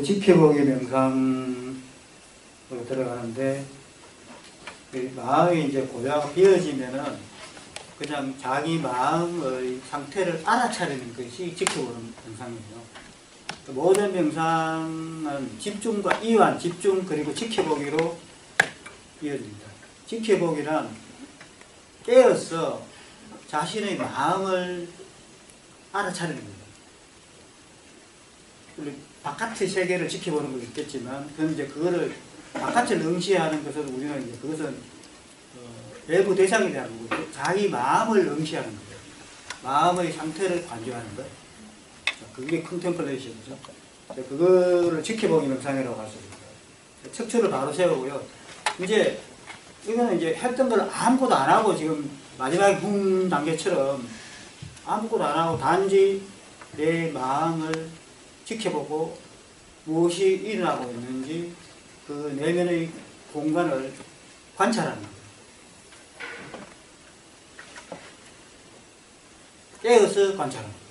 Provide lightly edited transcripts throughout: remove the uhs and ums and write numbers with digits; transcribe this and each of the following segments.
지켜보기 명상으로 들어가는데, 마음이 이제 고요하고 비어지면은 그냥 자기 마음의 상태를 알아차리는 것이 지켜보는 명상이에요. 모든 명상은 집중과 이완, 집중 그리고 지켜보기로 이어집니다. 지켜보기란 깨어서 자신의 마음을 알아차리는 거예요. 바깥의 세계를 지켜보는 것도 있겠지만, 그건 이제 그거를 바깥을 응시하는 것은 우리는 이제 그것은 외부 대상에 대한 거고, 자기 마음을 응시하는 거예요. 마음의 상태를 관조하는 것. 그게 컨템플레이션이죠. 그거를 지켜보기 명상이라고 할 수 있습니다. 척추를 바로 세우고요. 이제 이거는 이제 했던 걸 아무것도 안 하고 지금 마지막에 붕 단계처럼 아무것도 안 하고 단지 내 마음을 지켜보고 무엇이 일어나고 있는지 그 내면의 공간을 관찰하는 거예요. 깨어서 관찰하는 거예요.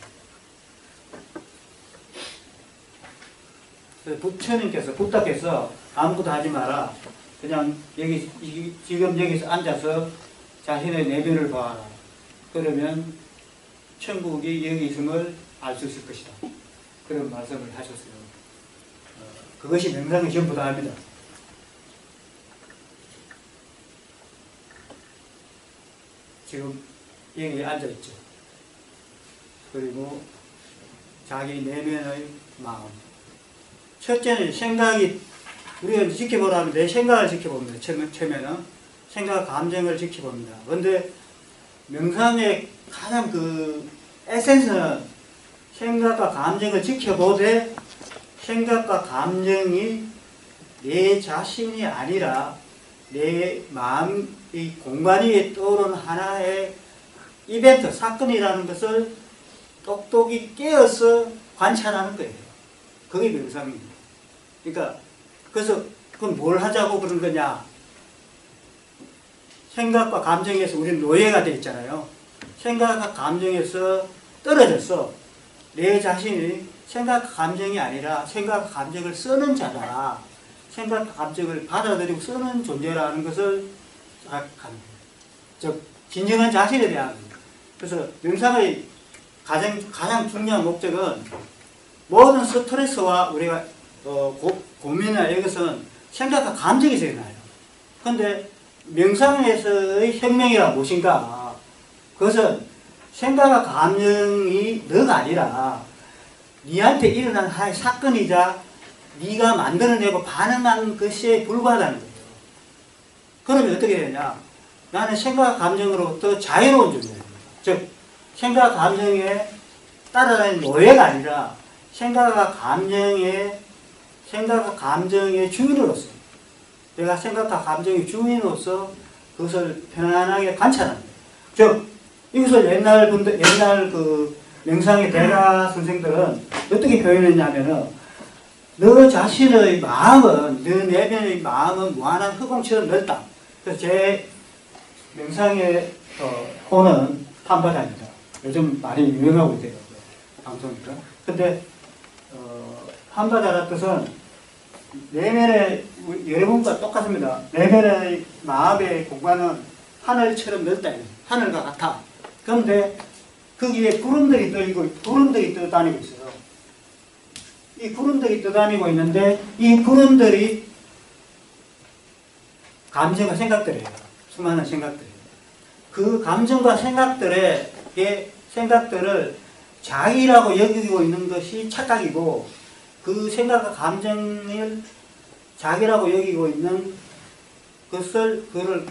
부처님께서, 부탁해서 아무것도 하지 마라. 그냥 지금 여기서 앉아서 자신의 내면을 봐라. 그러면 천국이 여기 있음을 알 수 있을 것이다. 그런 말씀을 하셨어요. 그것이 명상의 전부 다 합니다. 지금 여기 앉아있죠. 그리고 자기 내면의 마음. 첫째는 생각이, 우리가 지켜보라면 내 생각을 지켜봅니다. 처음에는 생각, 감정을 지켜봅니다. 그런데 명상의 가장 그 에센스는 생각과 감정을 지켜보되 생각과 감정이 내 자신이 아니라 내 마음의 공간 위에 떠오르는 하나의 이벤트, 사건이라는 것을 똑똑히 깨어서 관찰하는 거예요. 그게 명상입니다. 그러니까 그래서 그건 뭘 하자고 그런 거냐? 생각과 감정에서 우리는 노예가 되어 있잖아요. 생각과 감정에서 떨어져서 내 자신이 생각과 감정이 아니라 생각과 감정을 쓰는 자다. 생각과 감정을 받아들이고 쓰는 존재라는 것을 생각하는 거예요. 즉 진정한 자신에 대한 거예요. 그래서 명상의 가장 중요한 목적은 모든 스트레스와 우리가 고민이나 이것은 생각과 감정에서 일어나요. 그런데 명상에서의 혁명이란 무엇인가? 그것은 생각과 감정이 너가 아니라 네한테 일어난 하나의 사건이자 네가 만들어내고 반응한 것에 불과하다는 거예요. 그러면 어떻게 되냐? 나는 생각과 감정으로부터 자유로운 존재입니다. 즉 생각과 감정에 따라다니는 노예가 아니라 생각과 감정의 주인으로서, 내가 생각과 감정의 주인으로서 그것을 편안하게 관찰합니다. 즉, 이것을 옛날 그 명상의 대가 선생들은 어떻게 표현했냐면은, 너 자신의 마음은, 너 내면의 마음은 무한한 흑공처럼 넓다. 그래서 제 명상의 호는 한바다입니다. 요즘 많이 유명하고 있대요. 방송이니까. 근데 한바다라는 뜻은 내면의, 여러분과 똑같습니다. 내면의 마음의 공간은 하늘처럼 넓다. 하늘과 같아. 그런데 거기에 구름들이 떠다니고 있어요. 이 구름들이 떠다니고 있는데 이 구름들이 감정과 생각들이에요. 수많은 생각들이에요. 그 감정과 생각들을 자기라고 여기고 있는 것이 착각이고, 그 생각과 감정을 자기라고 여기고 있는 그거를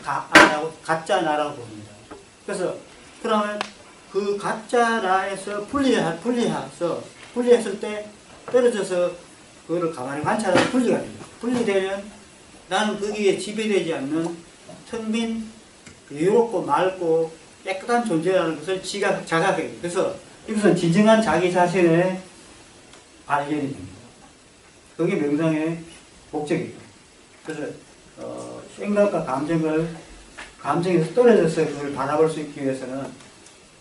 가짜 나라고 봅니다. 그래서 그러면 그 가짜 나에서 분리했을 때 떨어져서 그거를 가만히 관찰하면 분리가 됩니다. 분리되면 나는 거기에 지배되지 않는 텅 빈 여유롭고 맑고 깨끗한 존재라는 것을 자각해야 됩니다. 그래서 이것은 진정한 자기 자신의 발견이 됩니다. 그게 명상의 목적이에요. 그래서 생각과 감정에서 떨어져서 그걸 바라볼 수 있기 위해서는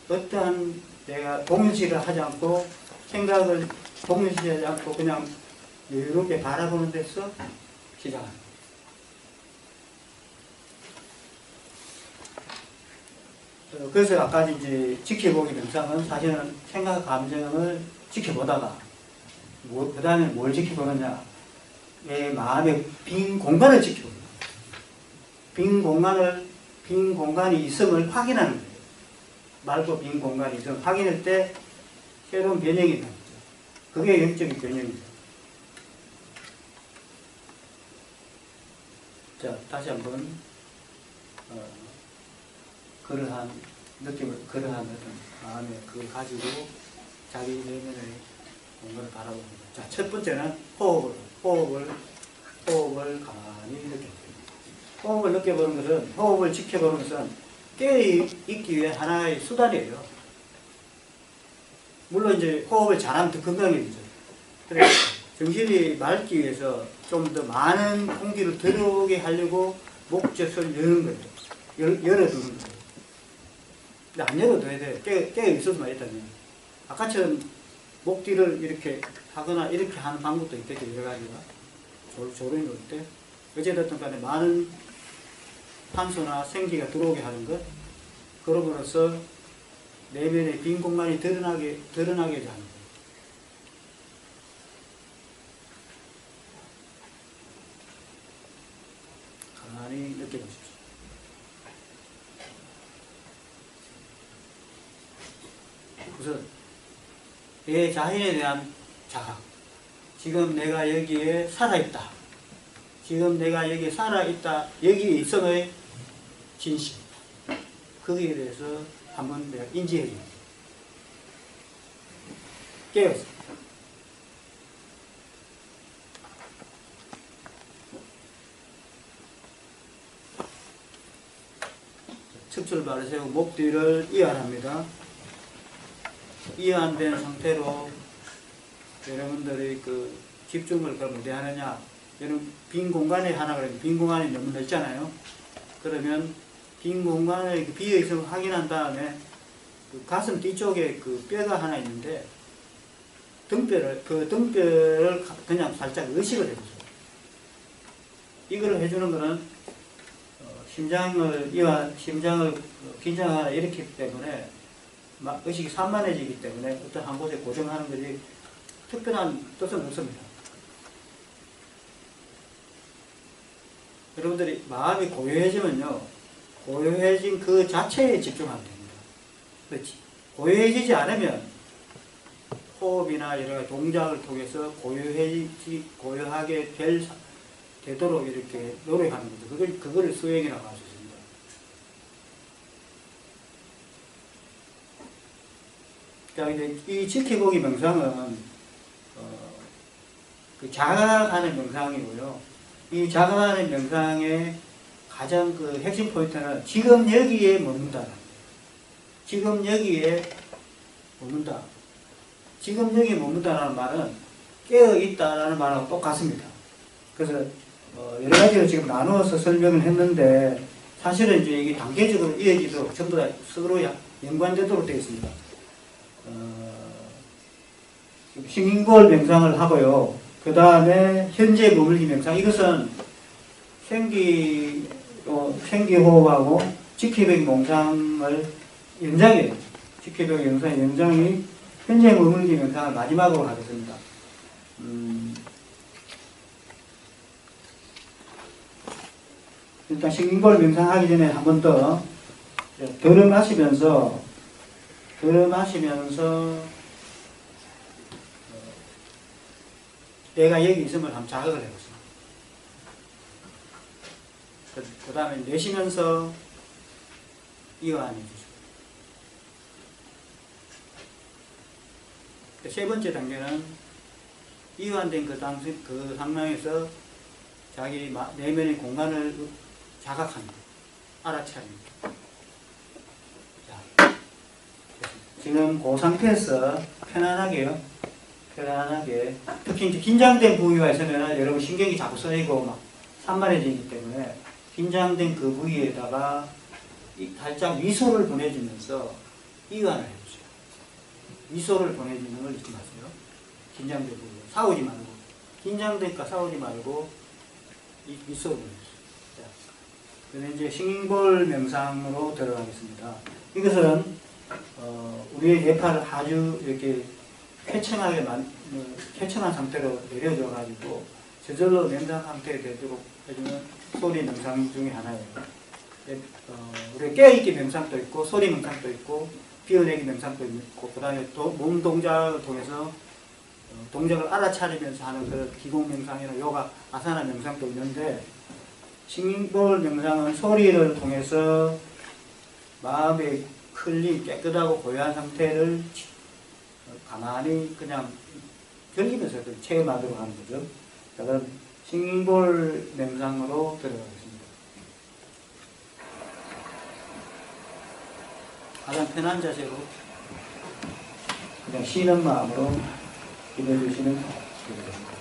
어떠한 내가 동일시를 하지 않고 생각을 동일시하지 않고 그냥 여유롭게 바라보는 데서 시작합니다. 그래서 아까 이제 지켜보기 명상은 사실은 생각, 감정을 지켜보다가 그 다음에 뭘 지켜보느냐, 내 마음의 빈 공간을 지켜봅니다. 빈 공간이 있음을 확인하는 거예요. 맑고 빈 공간이 있음을 확인할 때 새로운 변형이 나죠. 그게 영적인 변형이죠. 자, 다시 한번 그러한 느낌을, 그러한 어떤 마음의 그걸 가지고 자기 내면의 공간을 바라봅니다. 자, 첫 번째는 호흡을 가만히 느껴보는. 호흡을 느껴보는 것은, 호흡을 지켜보는 것은 깨어있기 위해 하나의 수단이에요. 물론 이제 호흡을 잘하면 더 건강해지죠. 그래서 정신이 맑기 위해서 좀 더 많은 공기를 들어오게 하려고 목젖을 여는 거예요. 열어두는 거예요. 근데 안 열어도 돼. 깨어 있어서만 있다면. 아까처럼 목 뒤를 이렇게 하거나 이렇게 하는 방법도 있겠죠. 여러 가지가. 조른이 올 때. 어찌됐든 간에 많은 탄소나 생기가 들어오게 하는 것. 그러므로써 내면의 빈 공간이 드러나게 하는 거예요. 가만히 느껴보십시오. 우선 내 자신에 대한 자각. 지금 내가 여기에 살아있다. 지금 내가 여기에 살아있다. 여기에 있음의 진실. 거기에 대해서 한번 내가 인지해야 됩니다. 깨었습니다. 척추를 바로 세우고 목 뒤를 이완합니다. 이완된 상태로 여러분들의 그 집중을 그럼 어디 하느냐? 여러분 빈 공간에 하나 그러면 빈 공간이 너무 넓잖아요. 그러면 빈 공간에 비어 있음을 확인한 다음에 그 가슴 뒤쪽에 그 뼈가 하나 있는데 등뼈를 그냥 살짝 의식을 해보세요. 이걸 해주는 거는 심장을 긴장하거나 일으키기 때문에 막 의식이 산만해지기 때문에 어떤 한 곳에 고정하는 것이 특별한 뜻은 없습니다. 여러분들이 마음이 고요해지면요, 고요해진 그 자체에 집중하면 됩니다. 그렇지. 고요해지지 않으면 호흡이나 여러 가지 동작을 통해서 고요하게 되도록 이렇게 노력하는 거죠. 그걸 수행이라고 할 수 있습니다. 자, 이제 이 지켜보기 명상은 그 자각하는 명상이고요. 이 자각하는 명상의 가장 그 핵심 포인트는 지금 여기에 머문다. 지금 여기에 머문다. 지금 여기에 머문다라는 말은 깨어있다라는 말하고 똑같습니다. 그래서 여러 가지로 지금 나누어서 설명을 했는데 사실은 이제 이게 단계적으로 이어지도록 전부 다 서로 연관되도록 되어 있습니다. 싱잉볼 명상을 하고요. 그 다음에 현재 머물기 명상. 이것은 생기호흡하고 지켜보기 명상을 연장해요. 지켜보기 명상의 연장이 현재 머물기 명상을 마지막으로 하겠습니다. 일단 싱잉볼 명상하기 전에 한 번 더 들어 마시면서 내가 여기 있음을 한번 자각을 해보세요. 그 다음에 내쉬면서 이완해 주시고, 세 번째 단계는 이완된 그 상황에서 자기 내면의 공간을 자각합니다. 알아차립니다. 자, 지금 그 상태에서 편안하게 특히 이제 긴장된 부위가 있으면 여러분 신경이 자꾸 쓰이고 막 산만해지기 때문에 긴장된 그 부위에다가 살짝 미소를 보내주면서 이완을 해주세요. 미소를 보내주는 걸 잊지 마세요. 긴장된 부위. 싸우지 말고 긴장되니까 싸우지 말고 있어 보세요. 그래서 이제 싱볼 명상으로 들어가겠습니다. 이것은 우리의 뇌파를 아주 이렇게 쾌청한 상태로 내려줘 가지고 저절로 명상 상태에 되도록 해주는 소리 명상 중에 하나예요. 우리가 깨어있기 명상도 있고 소리 명상도 있고 비워내기 명상도 있고 그 다음에 또 몸 동작을 통해서 동작을 알아차리면서 하는 그런 기공 명상이나 요가 아사나 명상도 있는데 싱볼 명상은 소리를 통해서 마음의 클린 깨끗하고 고요한 상태를 가만히 그냥 즐기면서 체험하도록 하는 거죠. 자, 그럼 싱볼 명상으로 들어가겠습니다. 가장 편한 자세로 그냥 쉬는 마음으로 기도해주시는 기도입니다.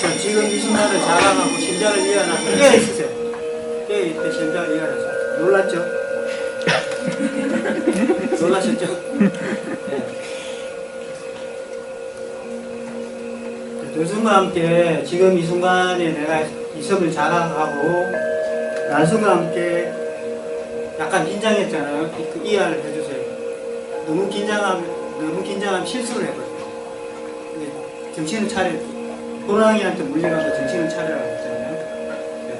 자, 지금 이 순간을 자랑하고 심장을 이완하고 깨어있으세요. 깨어있을 때 심장을 이완하세요. 놀랐죠? 놀라셨죠? 네. 들숨과 함께 지금 이 순간에 내가 이 섬을 자각하고 날숨과 함께 약간 긴장했잖아요. 그 이해를 해주세요. 너무 긴장하면 실수를 했거든요. 근데 정신을 차려, 호랑이한테 물려가서 정신을 차리라고 했잖아요. 네.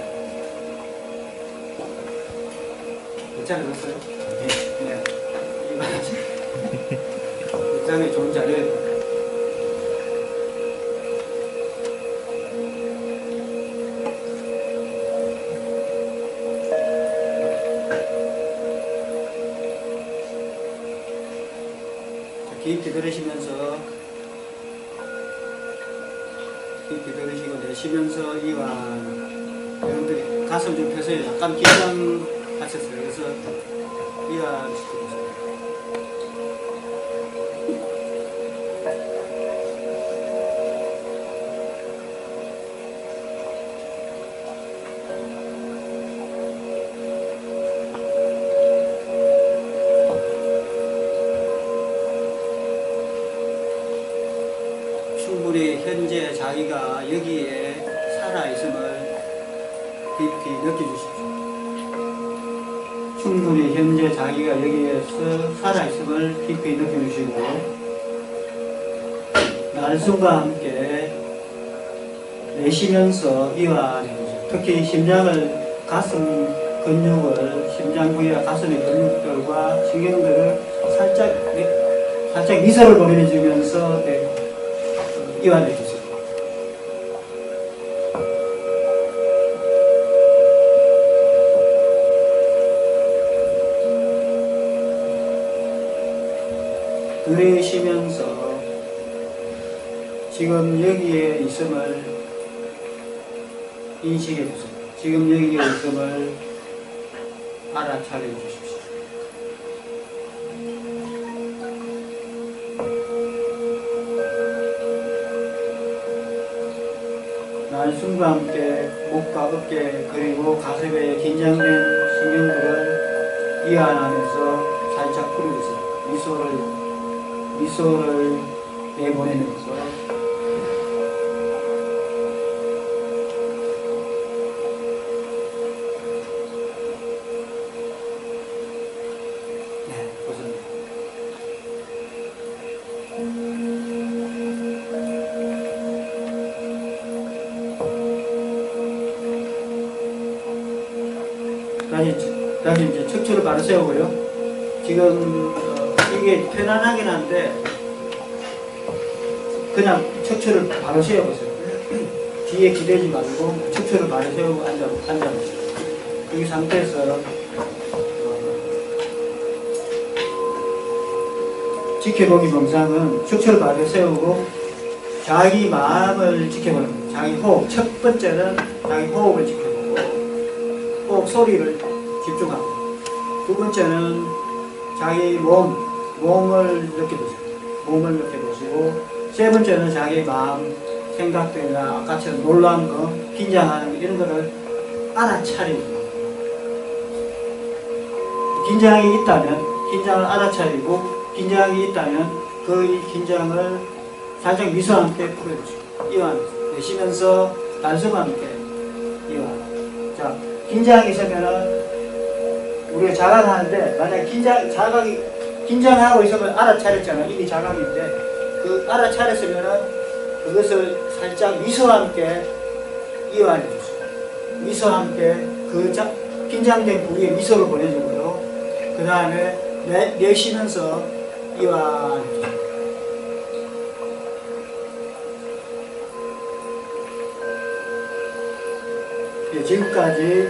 괜찮으셨어요? 네. 네. 굉장히 좋은 자료예요. 깊이 들으시면서 내쉬면서 이완. 여러분들이 가슴 좀 펴세요. 약간 긴장하셨어요. 그래서 이완 시켜보세요. 충분히 현재 자기가 여기에 살아있음을 깊이 느껴주십시오. 충분히 현재 자기가 여기에서 살아있음을 깊이 느껴주시고 날숨과 함께 내쉬면서 이완해주세요. 특히 심장을, 가슴 근육을, 심장 부위와 가슴의 근육들과 신경들을 살짝 미소를 보내주면서 이완해 주세요. 들이쉬면서 지금 여기에 있음을 인식해 주세요. 지금 여기에 있음을 알아차려 주십시오. 날숨과 함께 목과 어깨 그리고 가슴에 긴장된 신경들을 이완하면서 살짝 풀어주세요. 미소를 내보내면서 네, 좋습니다. 다시 이제 척추를 바로 세우고요. 지금 이게 편안하긴 한데 그냥 척추를 바로 세워보세요. 뒤에 기대지 말고 척추를 바로 세우고 앉아보세요. 이 상태에서 지켜보기 명상은 척추를 바로 세우고 자기 마음을 지켜보는 거예요. 자기 호흡. 첫 번째는 자기 호흡을 지켜보고 호흡 소리를 집중하고, 두 번째는 자기 몸을 느껴보세요. 몸을 느껴보시고, 세 번째는 자기 마음, 생각들이나 아까처럼 놀라운 거, 긴장하는 거, 이런 거를 알아차리고, 긴장이 있다면 긴장을 알아차리고, 긴장이 있다면 그 긴장을 살짝 미소와 함께 풀어주시고, 이완, 내쉬면서 단숨과 함께 이완. 자, 긴장이 있으면은 우리가 자각하는데, 만약 긴장하고 있으면 알아차렸잖아요. 이미 자각인데, 그 알아차렸으면은 그것을 살짝 미소와 함께 이완해 주세요. 미소와 함께 그 긴장된 부위에 미소를 보내주고요. 그 다음에 내쉬면서 이완해 주세요. 지금까지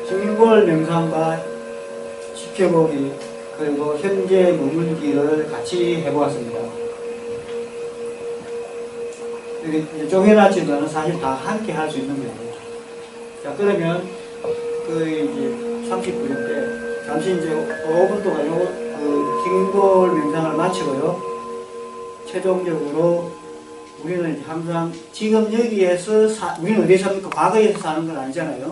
증인볼 명상과 지켜보기 그리고 현재 머물기를 같이 해보았습니다. 이렇게 쪼개놨지만 사실 다 함께 할 수 있는 거예요. 자, 그러면 이제 30분인데 잠시 이제 5분 동안 그 증인볼 명상을 마치고요. 최종적으로 우리는 항상 지금 여기에서 우리는 어디에 삽니까? 과거에서 사는 건 아니잖아요.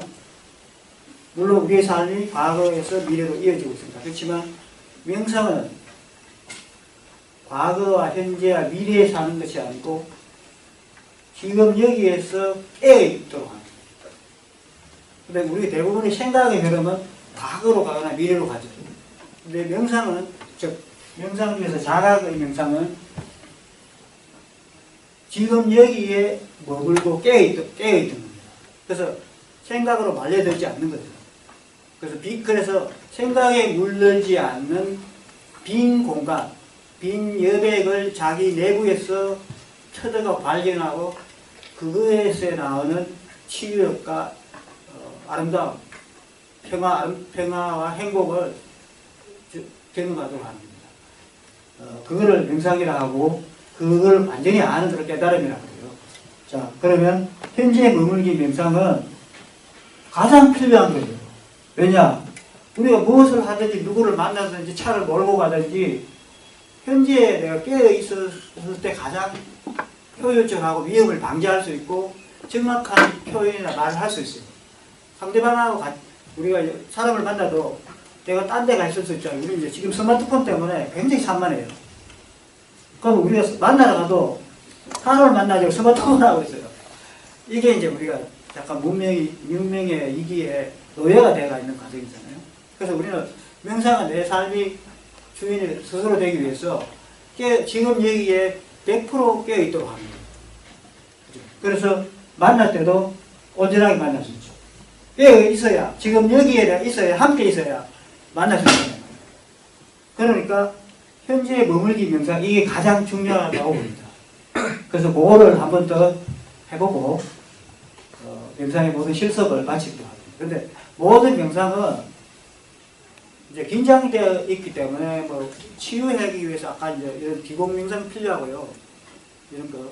물론 우리의 삶이 과거에서 미래로 이어지고 있습니다. 그렇지만 명상은 과거와 현재와 미래에 사는 것이 아니고 지금 여기에서 깨어있도록 합니다. 근데 우리 대부분의 생각의 흐름은 과거로 가거나 미래로 가죠. 근데 명상은, 즉 명상 중에서 자각의 명상은 지금 여기에 머물고 깨어있던 겁니다. 그래서 생각으로 말려들지 않는 거죠. 그래서 생각에 물들지 않는 빈 공간, 빈 여백을 자기 내부에서 찾아가 발견하고 그것에서 나오는 치유력과 아름다움, 평화와 행복을 경험하도록 합니다. 그거를 명상이라 하고 그걸 완전히 아는 것을 깨달음이라고 해요. 자, 그러면 현재 머물기 명상은 가장 필요한 거예요. 왜냐? 우리가 무엇을 하든지 누구를 만나든지 차를 몰고 가든지 현재 내가 깨어 있었을 때 가장 효율적하고 위험을 방지할 수 있고 정확한 표현이나 말을 할 수 있어요. 상대방하고 우리가 사람을 만나도 내가 딴 데 가 있을 수 있잖아요. 우리 이제 지금 스마트폰 때문에 굉장히 산만해요. 그럼 우리가 만나러 가도 사람을 만나자고 스마트폰을 하고 있어요. 이게 이제 우리가 약간 문명의 이기에 노예가 되어가 있는 과정이잖아요. 그래서 우리는 명상은 내 삶이 주인이 스스로 되기 위해서 지금 여기에 100% 깨어있도록 합니다. 그래서 만날 때도 온전하게 만날 수 있죠. 깨어 있어야, 지금 여기에 있어야, 함께 있어야 만날 수 있잖아요. 그러니까 현재 머물기 명상, 이게 가장 중요하다고 봅니다. 그래서 그거를 한 번 더 해보고 명상의 모든 실습을 마치도록 합니다. 그런데 모든 명상은 이제 긴장되어 있기 때문에 뭐 치유하기 위해서 아까 이제 이런 기공 명상 필요하고요. 이런 거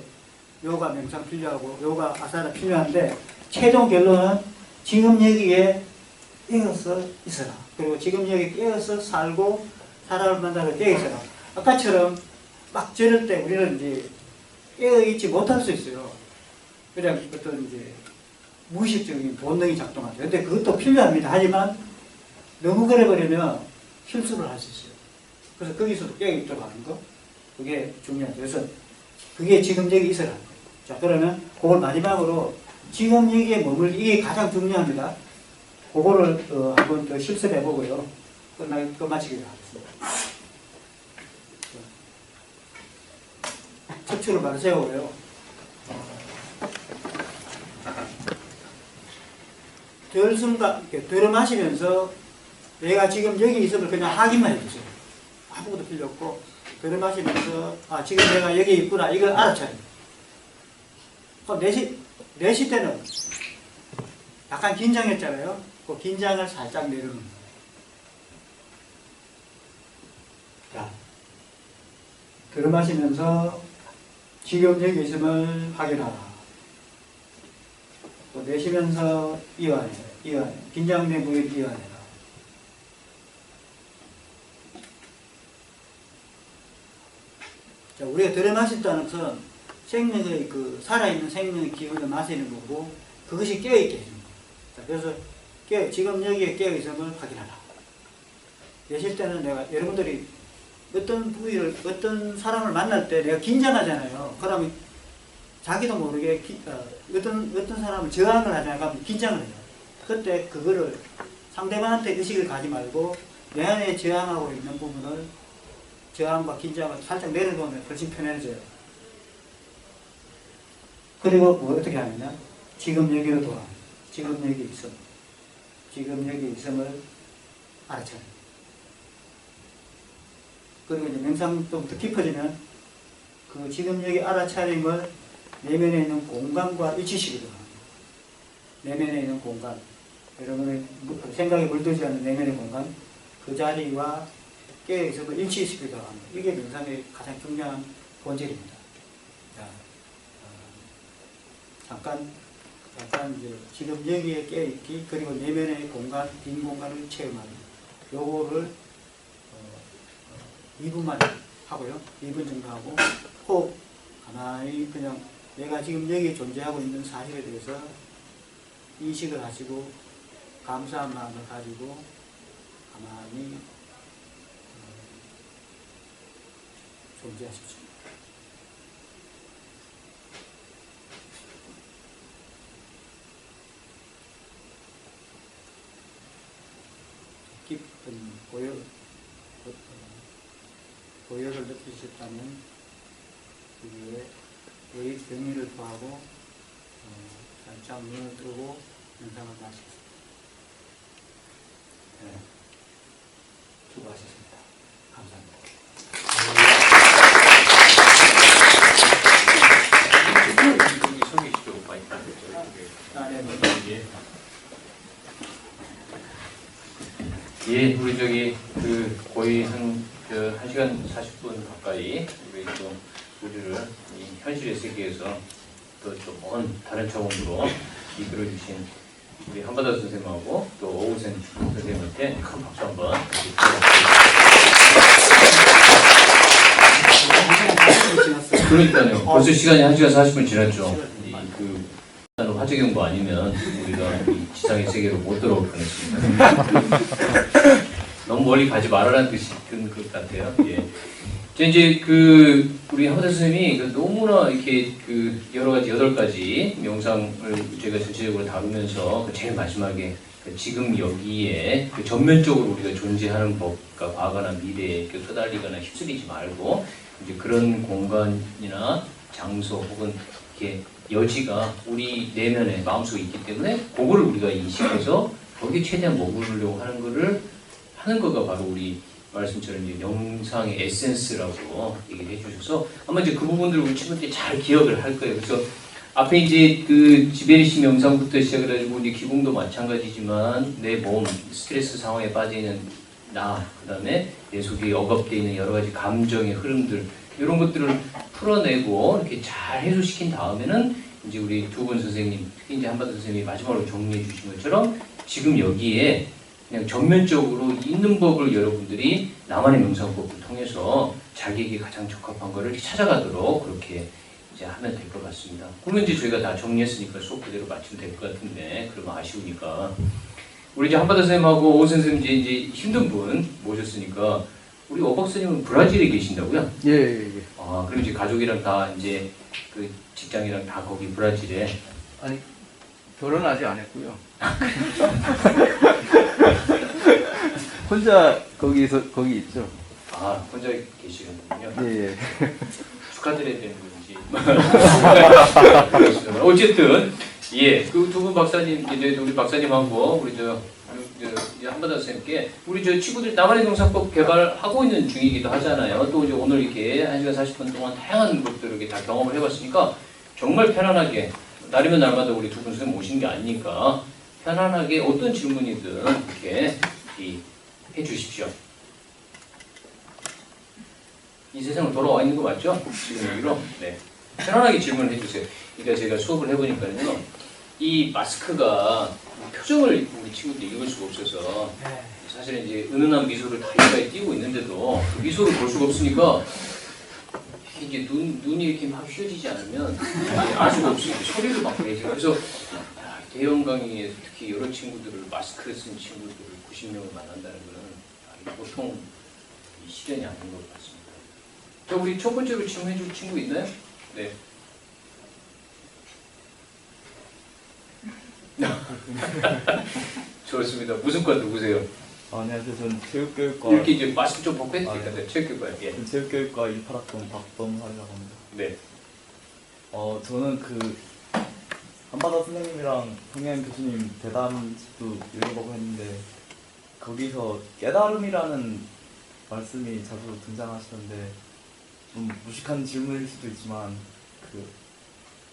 요가 명상 필요하고 요가 아사나 필요한데 최종 결론은 지금 여기에 깨어서 있어라. 그리고 지금 여기 깨어서 살고 사람을 만나서 깨어 있어라. 아까처럼 막 저럴 때 우리는 이제 깨어 있지 못할 수 있어요. 그냥 어떤 이제 무의식적인 본능이 작동하죠. 근데 그것도 필요합니다. 하지만 너무 그래버리면 실수를 할 수 있어요. 그래서 거기서도 깨어있도록 하는 거, 그게 중요하죠. 그래서 그게 지금 여기 있어야 합니다. 자, 그러면 그걸 마지막으로 지금 여기에 이게 가장 중요합니다. 그거를 한번 더 실습해 보고요. 끝마치기로 하겠습니다. 척추를 바로 세우고요. 들어 마시면서 내가 지금 여기 있음을 그냥 확인만 해주세요. 아무것도 필요 없고 들어 마시면서 지금 내가 여기 있구나 이걸 알아차려. 그럼 내쉴 때는 약간 긴장했잖아요. 그 긴장을 살짝 내려놓는 거예요. 자, 들어 마시면서 지금 여기 있음을 확인하라. 또 내쉬면서 이완해. 긴장된 부위를 이완해라. 자, 우리가 들어 마신다는 것은 생명의 살아있는 생명의 기운을 마시는 거고 그것이 깨어있게 해줍니다. 자, 그래서 지금 여기에 깨어있음을 확인하라. 내쉴 때는 여러분들이 어떤 사람을 만날 때 내가 긴장하잖아요. 그러면 자기도 모르게 어떤 사람을 저항을 하잖아요. 그러면 긴장을 해요. 그때 그거를 상대방한테 의식을 가지 말고 내 안에 저항하고 있는 부분을 저항과 긴장을 살짝 내려놓으면 훨씬 편해져요. 그리고 어떻게 하느냐? 지금 여기로 돌아옵니다. 지금 여기 있음. 지금 여기 있음을 알아차려. 그리고 이제 명상 좀 더 깊어지면 그 지금 여기 알아차림을 내면에 있는 공간과 일치시키도록 합니다. 내면에 있는 공간, 여러분의 생각에 물들지 않는 내면의 공간, 그 자리와 깨어있음을 일치시키도록 합니다. 이게 명상의 가장 중요한 본질입니다. 자, 잠깐 이제 지금 여기에 깨어있기, 그리고 내면의 공간, 빈 공간을 체험하는 요거를 2분만 하고요. 2분 정도 하고 호흡 가만히 그냥 내가 지금 여기에 존재하고 있는 사실에 대해서 인식을 하시고 감사한 마음을 가지고 가만히 존재하십시오. 깊은 고열을 느끼셨다면 그 위에 의 경의를 표하고 살짝 눈을 뜨고 명상을 마십시오. 네. 수고하셨습니다. 감사합니다. 소개시켜 많이 예, 우리 저기 거의 한 1시간 40분 가까이 우리 또 우리를 이 현실의 세계에서 또 좀 먼 다른 차원으로 이끌어 주신 우리 한바다 선생님하고 또 오우센 선생님한테 큰 박수 한번 드리겠습니다. 그러니까요. 벌써 시간이 1시간 40분 지났죠. 화재 경보 아니면 우리가 이 지상의 세계로 못 들어올 뻔했습니다. 너무 멀리 가지 말아라는 뜻이 것 같아요. 예. 이제 우리 한바다 선생님이 너무나 이렇게 여러 가지 8가지 명상을 제가 전체적으로 다루면서 제일 마지막에 지금 여기에 전면적으로 우리가 존재하는 법과 과거나 미래에 휘달리거나 휩쓸리지 말고 이제 그런 공간이나 장소 혹은 이렇게 여지가 우리 내면에 마음속에 있기 때문에 그거를 우리가 인식해서 거기에 최대한 머무르려고 하는 거가 바로 우리 말씀처럼 이제 영상의 에센스라고 얘기를 해주셔서 아마 이제 그 부분들을 우리 친구들이 잘 기억을 할 거예요. 그래서 앞에 이제 지베리시 명상부터 시작을 해가지고 이제 기공도 마찬가지지만 내 몸 스트레스 상황에 빠져 있는 나, 그다음에 내 속에 억압되어 있는 여러 가지 감정의 흐름들 이런 것들을 풀어내고 이렇게 잘 해소시킨 다음에는 이제 우리 두 분 선생님, 특히 이제 한바다 선생님이 마지막으로 정리해 주신 것처럼 지금 여기에 그냥 전면적으로 있는 법을 여러분들이 나만의 명상법을 통해서 자기에게 가장 적합한 것을 찾아가도록 그렇게 이제 하면 될 것 같습니다. 그러면 이제 저희가 다 정리했으니까 수업 그대로 마치면 될 것 같은데 그러면 아쉬우니까 우리 이제 한바다 선생님하고 오 선생님 이제 힘든 분 모셨으니까 우리 오 박사님은 브라질에 계신다고요? 예. 아, 그럼 이제 가족이랑 다 이제 직장이랑 다 거기 브라질에. 아니 결혼 아직 안 했고요. 혼자 거기 있죠. 아, 혼자 계시는군요. 예. 축하드려야 되는 건지. 어쨌든 예, 그 두 분 박사님 이제 우리 박사님하고 우리 한바다 선생님께 우리 친구들 나만의 명상법 개발하고 있는 중이기도 하잖아요. 또 이제 오늘 이렇게 1시간 40분 동안 다양한 것들을 이렇게 다 경험을 해봤으니까 정말 편안하게 날이면 날마다 우리 두 분 선생님 오신 게 아니니까 편안하게 어떤 질문이든 이렇게 해주십시오. 이 세상으로 돌아와 있는 거 맞죠? 지금 여기로? 네. 편안하게 질문을 해주세요. 그러니까 제가 수업을 해보니까요. 이 마스크가 표정을 우리 친구들이 읽을 수가 없어서 사실은 이제 은은한 미소를 다 이마에 띄우고 있는데도 그 미소를 볼 수가 없으니까 이게 눈이 이렇게 막 휘어지지 않으면 알 수가 없으니까 소리를 막 내죠. 그래서 대형 강의에 특히 여러 친구들을 마스크를 쓴 친구들을 90명을 만난다는 것은 보통 실현이 아닌 것 같습니다. 자, 우리 첫 번째로 질문해줄 친구 있나요? 네. 좋습니다. 무슨 과 누구세요? 안녕하세요. 저는 체육교육과 이렇게 이제 마스크 좀 벗고 해도 될까요? 체육교육과. 예. 체육교육과 18학번 박범하려고 합니다. 네. 저는 한바다 선생님이랑 황양 교수님 대담집도 읽어보고 했는데 거기서 깨달음이라는 말씀이 자주 등장하시던데 좀 무식한 질문일 수도 있지만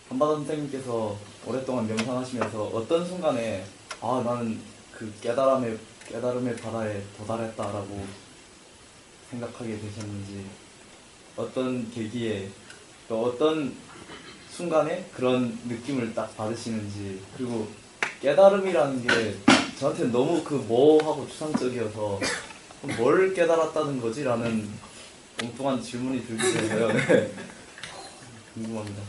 한바다 선생님께서 오랫동안 명상하시면서 어떤 순간에 나는 그 깨달음의 바다에 도달했다라고 생각하게 되셨는지, 어떤 계기에 또 어떤 순간에 그런 느낌을 딱 받으시는지, 그리고 깨달음이라는 게 저한테는 너무 모호하고 추상적이어서 뭘 깨달았다는 거지? 라는 엉뚱한 질문이 들기도 해요. 네. 궁금합니다.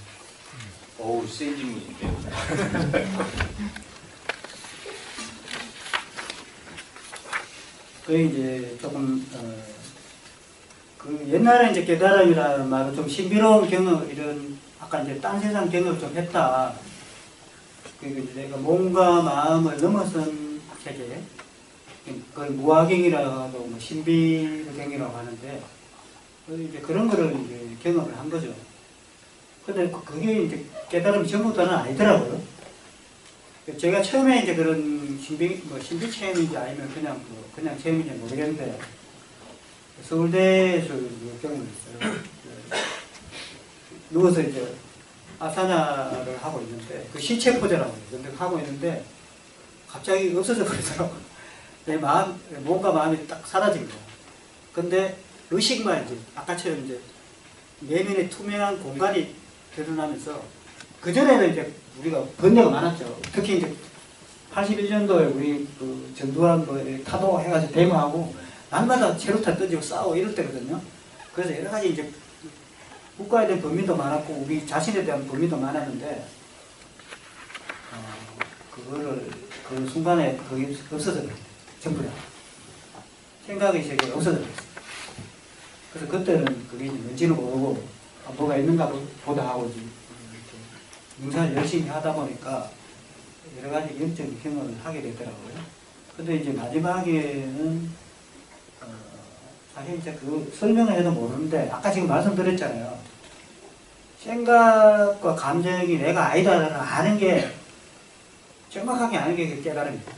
어우, 센 질문인데요. 그 이제 조금 그 옛날에 이제 깨달음이라는 말은 좀 신비로운 경험, 이런 아까 이제 딴 세상 경험을 좀 했다. 그리고 이제 내가 몸과 마음을 넘어선 세계, 그걸 무화경이라고 뭐 신비경이라고 하는데 이제 그런 거를 이제 경험을 한 거죠. 근데 그게 이제 깨달음이 전부 다는 아니더라고요. 제가 처음에 이제 그런 신비 체험인지 아니면 그냥 체험인지 모르겠는데 서울대에서 경험을 했어요. 누워서 이제 아사나를 하고 있는데 그 시체 포즈라고 해요. 근데 하고 있는데 갑자기 없어져 버리더라고요. 내 몸과 마음이 딱 사라진 거야. 근데 의식만 이제 아까처럼 이제 내면의 투명한 공간이 드러나면서 그전에는 이제 우리가 번뇌가 많았죠. 특히 이제 81년도에 우리 그 전두환 타도 해가지고 데모하고 날마다 체류탄 던지고 싸우고 이럴 때거든요. 그래서 여러 가지 이제 국가에 대한 범위도 많았고 우리 자신에 대한 범위도 많았는데 그거를 그 순간에 그게 없어져 버렸어요. 전부 다 생각의 세계가 없어져 버렸어요. 그래서 그때는 그게 뭔지는 모르고 뭐가 있는가 보다 하고 이제 문사를 열심히 하다 보니까 여러 가지 영적인 경험을 하게 되더라고요. 근데 이제 마지막에는 사실 이제 그 설명을 해도 모르는데 아까 지금 말씀드렸잖아요. 생각과 감정이 내가 아니다라는 아는 게 정확하게 아는 게 그 깨달음입니다.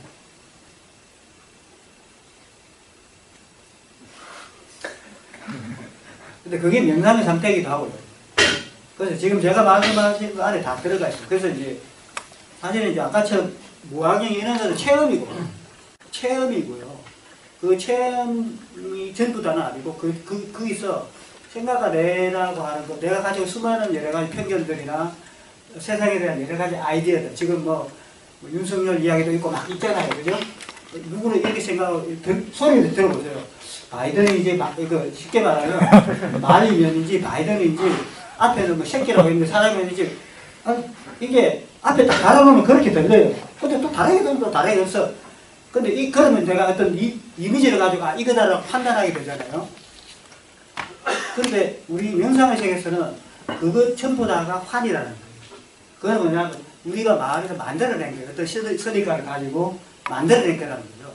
근데 그게 명상의 상태이기도 하고요. 그래서 지금 제가 말씀하신 그 안에 다 들어가 있어요. 그래서 이제 사실은 이제 아까처럼 무학경 이런 것은 체험이고요. 그 체험이 전부 다는 아니고 거기서 생각과 내라고 하는 것, 내가 가지고 수많은 여러 가지 편견들이나 세상에 대한 여러 가지 아이디어들, 지금 뭐 윤석열 이야기도 있고 막 있잖아요, 그죠? 누구는 이렇게 생각하고 소리를 들어보세요. 바이든이 이제 이거 쉽게 말하면 말이면인지 바이든인지 앞에는 뭐 새끼라고 있는데 사람이면인지 이게 앞에 딱 달아보면 그렇게 들려요. 근데 또 다르게 들면 또 다르게 들어서 근데 그러면 내가 어떤 이미지를 가지고 이거다라고 판단하게 되잖아요. 근데 우리 명상의 세계에서는 그거 전부 다가 환이라는 거예요. 그건 뭐냐면 우리가 마음에서 만들어낸 거예요. 어떤 선입관을 가지고 만들어낸 거라는 거죠.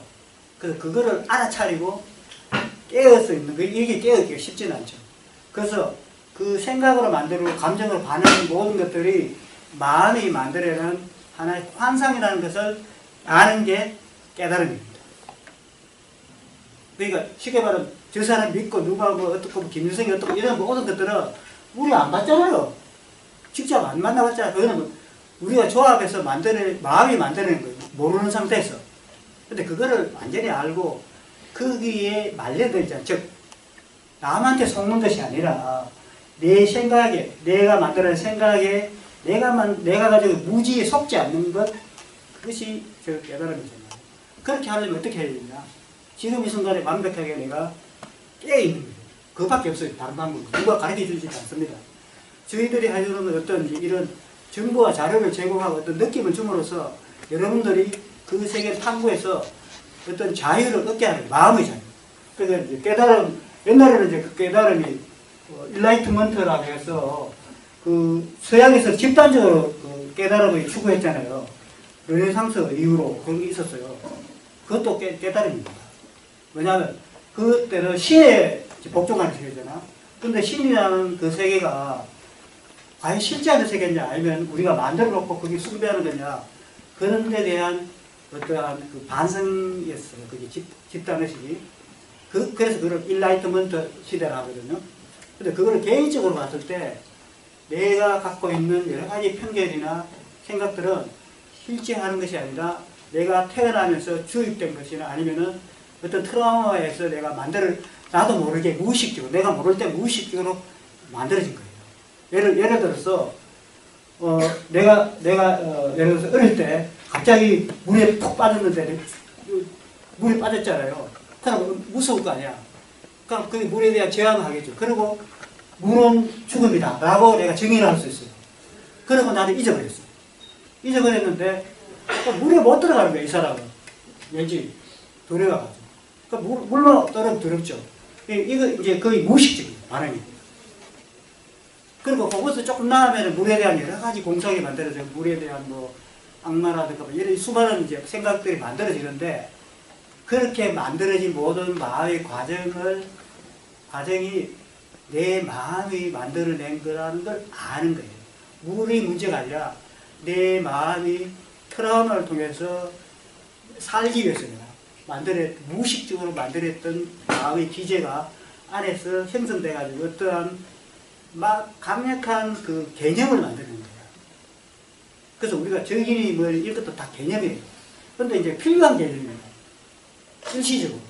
그래서 그거를 알아차리고 깨어 서 있는 거, 이게 깨어있기가 쉽지는 않죠. 그래서 그 생각으로 만들고 감정으로 반응하는 모든 것들이 마음이 만들어낸 하나의 환상이라는 것을 아는 게 깨달음입니다. 그러니까 쉽게 말하면 저 사람 믿고 누가 뭐 어떻고 김일성이 어떻고 이런 모든 것들은 우리 안 봤잖아요. 직접 안 만나봤잖아요. 그거는 뭐 우리가 조합해서 마음이 만들어낸 거예요. 모르는 상태에서. 근데 그거를 완전히 알고 거기에 말려들잖아요. 즉 남한테 속는 것이 아니라 내 생각에, 내가 만들어낸 생각에 내가 가지고 무지에 속지 않는 것, 그것이 저 깨달음이잖아요. 그렇게 하려면 어떻게 해야 되냐? 지금 이 순간에 완벽하게 내가 깨어있는 거예요. 그거밖에 없어요. 다른 방법. 누가 가르쳐 주지 않습니다. 저희들이 하려는 어떤 이런 정보와 자료를 제공하고 어떤 느낌을 줌으로써 여러분들이 그 세계를 탐구해서 어떤 자유를 얻게 하는 거예요. 마음의 자유. 그래서 이제 깨달음, 옛날에는 이제 그 깨달음이 일라이트먼트라고 해서 그 서양에서 집단적으로 그 깨달음을 추구했잖아요. 르네상스 이후로 그런 게 있었어요. 그것도 깨달음입니다. 왜냐하면 그때는 신에 복종하는 세계잖아. 근데 신이라는 그 세계가 과연 실제하는 세계냐 아니면 우리가 만들어 놓고 그게 숭배하는 거냐 그런 데 대한 어떠한 그 반성이었어요. 그게 집단의식이. 그래서 그걸 일라이트먼트 시대라 하거든요. 근데 그걸 개인적으로 봤을 때 내가 갖고 있는 여러 가지 편견이나 생각들은 실제하는 것이 아니라 내가 태어나면서 주입된 것이나 아니면은 어떤 트라우마에서 내가 나도 모르게 무의식적으로, 내가 모를 때 무의식적으로 만들어진 거예요. 예를 들어서, 내가 예를 들어서 어릴 때 갑자기 물에 푹 빠졌는데, 물에 빠졌잖아요. 그럼 무서울 거 아니야. 그럼 그 물에 대한 제한을 하겠죠. 그리고 물은 죽음이다. 라고 내가 정의를 할 수 있어요. 그리고 나는 잊어버렸어요. 잊어버렸는데, 물에 못 들어가는 거야, 이 사람은. 왠지 두려워가지고. 그러니까 물만 떨어지면 두렵죠. 이거 이제 거의 무의식적인 반응이에요. 그리고 그것을 조금 나으면 물에 대한 여러 가지 공상이 만들어져요. 물에 대한 뭐 악마라든가 뭐 이런 수많은 이제 생각들이 만들어지는데 그렇게 만들어진 모든 마음의 과정이 내 마음이 만들어낸 거라는 걸 아는 거예요. 물이 문제가 아니라 내 마음이 트라우마를 통해서 살기 위해서 무의식적으로 만들었던 마음의 기제가 안에서 형성돼가지고 어떠한 강력한 그 개념을 만드는 거예요. 그래서 우리가 적인이 뭐 이것도 다 개념이에요. 근데 이제 필요한 개념이에요. 일시적으로.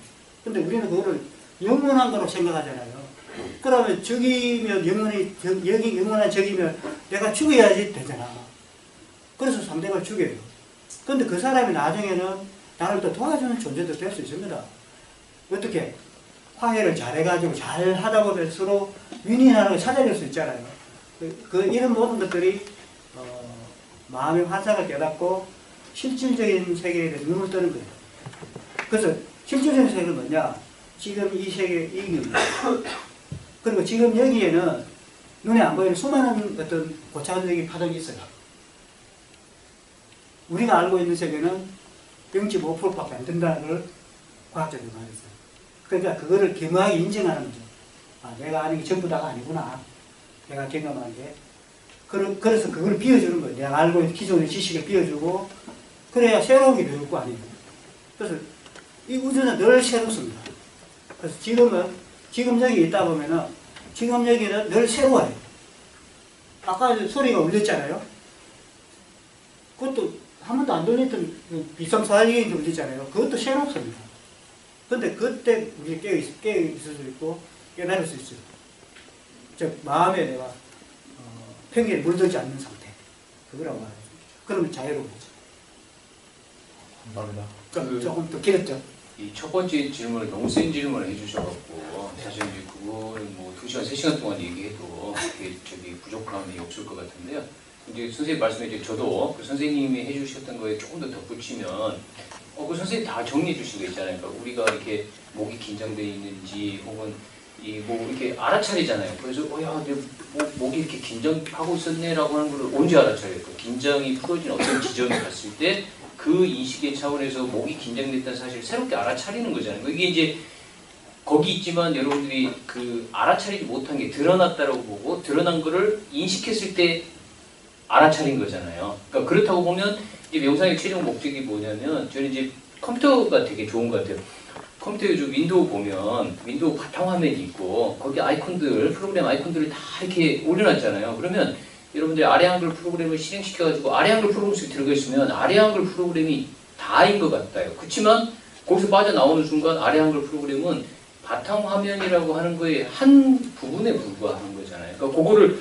근데 우리는 그거를 영원한 거로 생각하잖아요. 그러면 적이면 여기 영원한 적이면 내가 죽어야지 되잖아. 그래서 상대방을 죽여요. 근데 그 사람이 나중에는 나를 또 도와주는 존재도 될 수 있습니다. 어떻게? 화해를 잘해가지고 잘 하다 보면 서로 윈윈하는 걸 찾아낼 수 있잖아요. 이런 모든 것들이 마음의 환상을 깨닫고 실질적인 세계에 대해 눈을 뜨는 거예요. 그래서 실질적인 세계는 뭐냐? 지금 이 세계, 이 의미입니다. 그리고 지금 여기에는 눈에 안 보이는 수많은 어떤 고차원적인 파동이 있어요. 우리가 알고 있는 세계는 0.5%밖에 안 된다는 걸 과학적으로 말했어요. 그러니까 그거를 겸허하게 인정하는 거죠. 아, 내가 아는 게 전부 다가 아니구나. 내가 경험한 게. 그래서 그걸 비워주는 거예요. 내가 알고 있는 기존의 지식을 비워주고, 그래야 새로운 게 배울 거 아니에요. 그래서 이 우주는 늘 새롭습니다. 그래서 지금 여기 있다 보면은, 지금 여기는 늘 새로워요. 아까 소리가 울렸잖아요. 그것도 한 번도 안 들렸던 비상사의견이 울리잖아요. 그것도 새롭습니다. 근데 그때 우리 깨어 있을 수 있고 깨달을 수 있어요. 즉 마음에 내가 편견에 물들지 않는 상태. 그거라고 말하죠. 그러면 자유로워지죠. 감사합니다. 그럼 조금 더 길었죠. 이 첫 번째 질문을 너무 센 질문을 해주셔갖고 사실 이제 그거는 뭐 2시간, 3시간 동안 얘기해도 그게 부족함이 없을 것 같은데요. 이제 선생님 말씀에 이제 저도 그 선생님이 해주셨던 거에 조금 더 덧붙이면 그 선생님 다 정리해 주신 거 있잖아요. 그러니까 우리가 이렇게 목이 긴장되어 있는지 혹은 뭐 이렇게 알아차리잖아요. 그래서 야, 내 목이 이렇게 긴장하고 있었네라고 하는 걸 언제 알아차려요? 그 긴장이 풀어진 어떤 지점에 갔을 때 그 인식의 차원에서 목이 긴장됐다는 사실을 새롭게 알아차리는 거잖아요. 이게 이제 거기 있지만 여러분들이 그 알아차리지 못한 게 드러났다라고 보고 드러난 거를 인식했을 때 알아차린 거잖아요. 그러니까 그렇다고 보면 이제 명상의 최종 목적이 뭐냐면 저는 이제 컴퓨터가 되게 좋은 것 같아요. 컴퓨터 요즘 윈도우 보면 윈도우 바탕화면이 있고 거기 아이콘들 프로그램 아이콘들을 다 이렇게 올려놨잖아요. 그러면 여러분들 아래 한글 프로그램을 실행시켜가지고 아래 한글 프로그램 속에 들어가 있으면 아래 한글 프로그램이 다인 것 같아요. 그렇지만 거기서 빠져나오는 순간 아래 한글 프로그램은 바탕화면이라고 하는 거의 한 부분에 불과한 거잖아요. 그러니까 그거를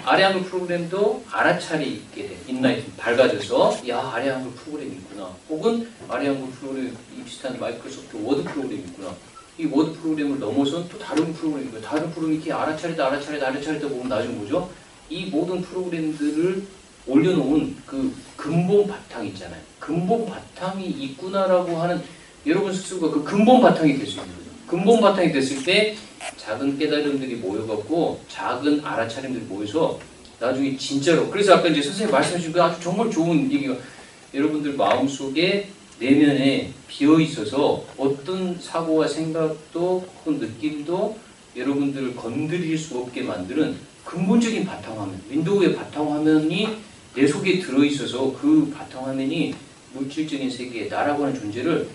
아래 한글 프로그램도 알아차리게 돼. 인라이트 밝아져서 야 아래 한글 프로그램이 있구나. 혹은 아래 한글 프로그램 비슷한 마이크로소프트 워드 프로그램이 있구나. 이 워드 프로그램을 넘어선 또 다른 프로그램이 있고 다른 프로그램이 이렇게 알아차리다 보면 나중에 뭐죠? 이 모든 프로그램들을 올려놓은 그 근본 바탕 있잖아요. 근본 바탕이 있구나라고 하는 여러분 스스로가 그 근본 바탕이 될 수 있는 거죠. 근본 바탕이 됐을 때 작은 깨달음들이 모여갖고 작은 알아차림들이 모여서 나중에 진짜로 그래서 아까 이제 선생님 말씀하신 그 아주 정말 좋은 얘기가 여러분들 마음속에 내면에 비어있어서 어떤 사고와 생각도 혹은 느낌도 여러분들을 건드릴 수 없게 만드는 근본적인 바탕화면 윈도우의 바탕화면이 내 속에 들어있어서 그 바탕화면이 물질적인 세계에 나라고 하는 존재를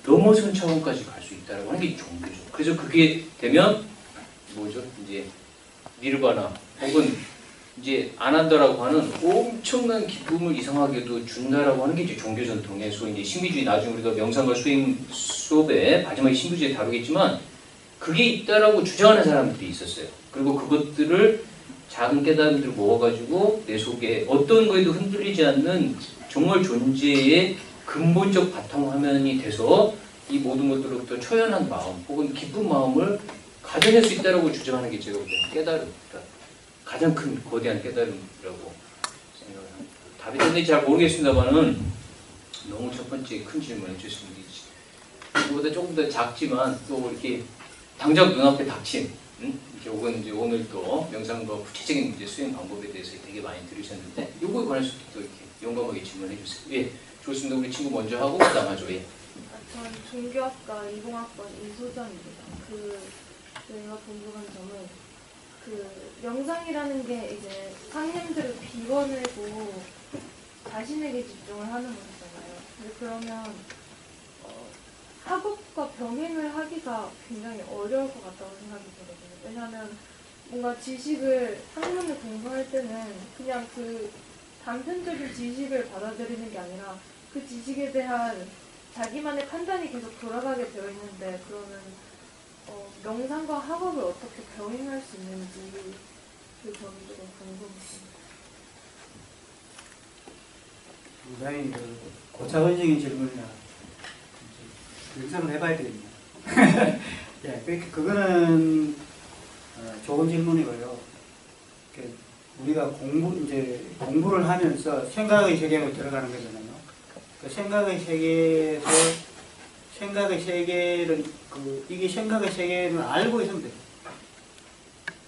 넘어선 차원까지 갈 수 있다고 하는 게 종교죠. 그래서 그게 되면 뭐죠? 이제 니르바나 혹은 이제 아난다라고 하는 엄청난 기쁨을 이상하게도 준다라고 하는 게 이제 종교 전통의 소위 이제 신비주의 나중에 우리가 명상과 수행 수업에 마지막에 신비주의 다루겠지만 그게 있다라고 주장하는 사람들이 있었어요. 그리고 그것들을 작은 깨달음들을 모아가지고 내 속에 어떤 거에도 흔들리지 않는 정말 존재의 근본적 바탕화면이 돼서 이 모든 것들로부터 초연한 마음 혹은 기쁜 마음을 가져낼 수 있다고 주장하는 게 제가 볼 때는 깨달음, 그러니까 가장 큰 거대한 깨달음이라고 생각을 합니다. 답이 됐는지 잘 모르겠습니다만은 너무 첫 번째 큰 질문 해주셨습니다. 그보다 조금 더 작지만 또 이렇게 당장 눈앞에 닥친 이제 혹은 이제 오늘 또 명상과 구체적인 이제 수행 방법에 대해서 되게 많이 들으셨는데 요거에 관해서도 또 이렇게 용감하게 질문해 주세요. 예, 좋습니다. 우리 친구 먼저 하고 그다음 하죠. 예. 전 종교학과 20학번 이소정입니다. 저희가 궁금한 점은 명상이라는 게 이제 상념들을 비워내고 자신에게 집중을 하는 거잖아요. 근데 그러면 학업과 병행을 하기가 굉장히 어려울 것 같다고 생각이 들거든요. 왜냐하면 뭔가 지식을 학문을 공부할 때는 그냥 그 단편적인 지식을 받아들이는 게 아니라 그 지식에 대한 자기만의 판단이 계속 돌아가게 되어 있는데 그러면 명상과 학업을 어떻게 병행할 수 있는지 그 점이 조금 궁금했습니다. 굉장히 고차원적인 질문이라 명상을 해봐야 되겠네요. 예, 그거는 좋은 질문이고요. 우리가 공부를 하면서 생각의 세계로 들어가는 거잖아요. 그 생각의 세계에서 생각의 세계를 이게 생각의 세계를 알고 있으면 돼요.